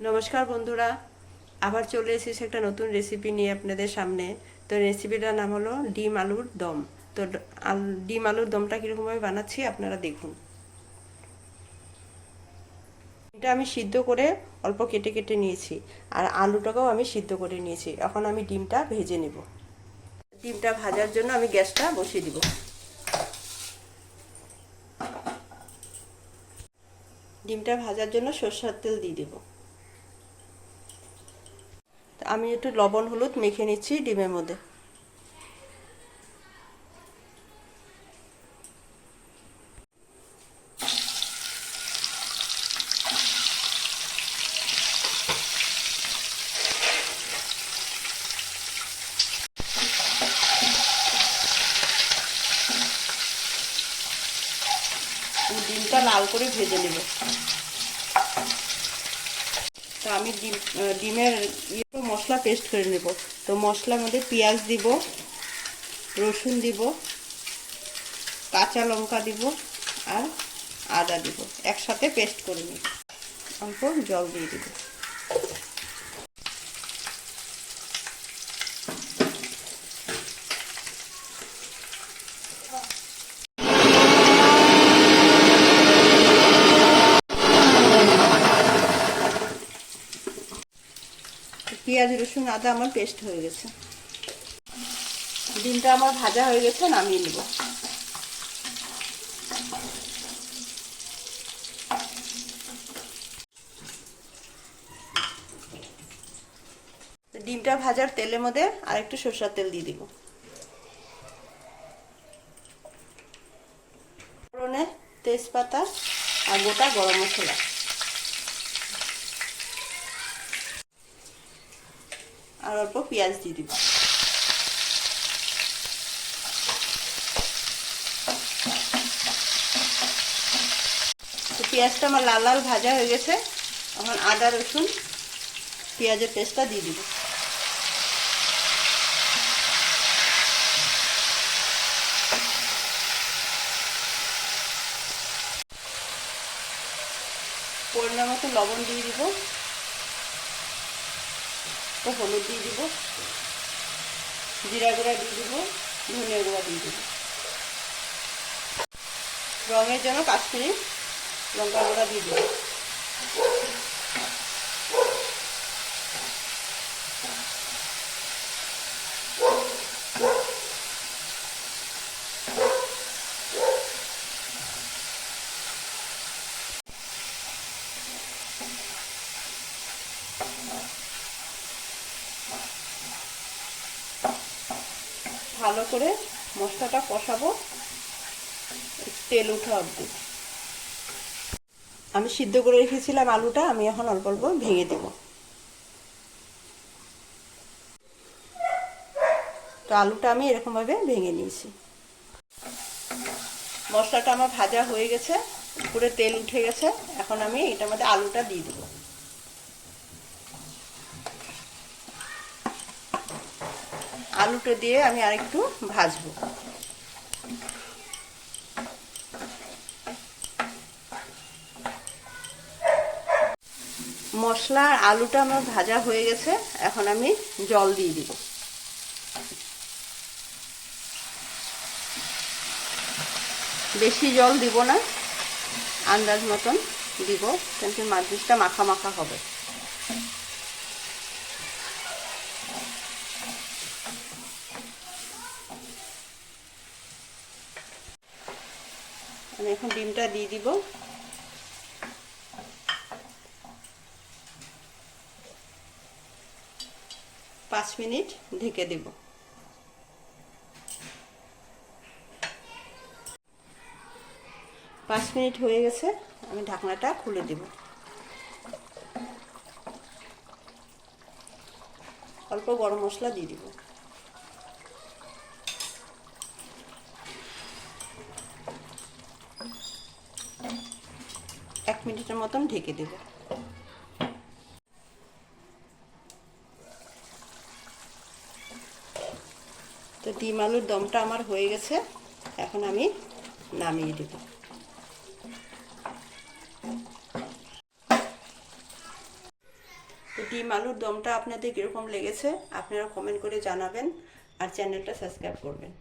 নমস্কার বন্ধুরা, আবার চলে এসেছি একটা নতুন রেসিপি নিয়ে আপনাদের সামনে। তো রেসিপিটার নাম হলো ডিম আলুর দম। তো ডিম আলুর দমটা কীরকমভাবে বানাচ্ছি আপনারা দেখুন। এটা আমি সিদ্ধ করে অল্প কেটে কেটে নিয়েছি, আর আলুটাকেও আমি সিদ্ধ করে নিয়েছি। এখন আমি ডিমটা ভেজে নেব। ডিমটা ভাজার জন্য আমি গ্যাসটা বসিয়ে দিব। ডিমটা ভাজার জন্য সরষের তেল দিয়ে দেব। আমি একটু লবণ হলুদ মেখে নিচ্ছি ডিমের মধ্যে। ডিমটা লাল করে ভেজে নেব। তো আমি ডিমের মশলা পেস্ট করে নেব। তো মশলার মধ্যে পেঁয়াজ দিব, রসুন দিব, কাঁচা লঙ্কা দিব, আর আদা দিব, একসাথে পেস্ট করে নিব। অল্প জল দিয়ে দিব। পেঁয়াজ রসুন আদা আমার পেস্ট হয়ে গেছে। ডিমটা আমার ভাজা হয়ে গেছে, নামিয়ে নেব। ডিমটা ভাজার তেলের মধ্যে আর একটু সরষের তেল দিয়ে দিব। ফোড়নে তেজপাতা আর গোটা গরম মশলা, আর অল্প পেঁয়াজ দিয়ে দিব। তো পেঁয়াজটা আমার লাল লাল ভাজা হয়ে গেছে। এখন আদা রসুন পেঁয়াজের পেস্টটা দিয়ে দিব। পরিমাণ মতো লবণ দিয়ে দিব, তো হলুদ দিয়ে দিব, জিরা গুঁড়া দিয়ে দিব, ধনিয়া গুঁড়া দিয়ে দিব। রঙের জন্য কাশ্মীরি লঙ্কা গুঁড়া দিয়ে দিব। ভালো করে মশলাটা কষাবো তেল উঠা অবধি। আমি সিদ্ধ করে রেখেছিলাম আলুটা, আমি এখন অল্প অল্প ভেঙে দেব। তো আলুটা আমি এরকমভাবে ভেঙে নিয়েছি। মশলাটা আমার ভাজা হয়ে গেছে, উপরে তেল উঠে গেছে। এখন আমি এটার মধ্যে আলুটা দিয়ে দেব। আলুটা দিয়ে আমি আরেকটু ভাজবো। মশলা আর আলুটা আমার ভাজা হয়ে গেছে। এখন আমি জল দিয়ে দিব। বেশি জল দিব না, আন্দাজ মতন দিব, কিন্তু মাছটা মাখা মাখা হবে। আমি এখন ডিমটা দিয়ে দিব। 5 মিনিট ঢেকে দেব। 5 মিনিট হয়ে গেছে, আমি ঢাকনাটা খুলে দেব। অল্প গরম মশলা দিয়ে দিব। 1 মিনিটের মতন ঢেকে দেব। তো ডিম আলুর দমটা আমার হয়ে গেছে, এখন আমি নামিয়ে দেব। তো ডিম আলুর দমটা আপনাদের কীরকম লেগেছে আপনারা কমেন্ট করে জানাবেন আর চ্যানেলটা সাবস্ক্রাইব করবেন।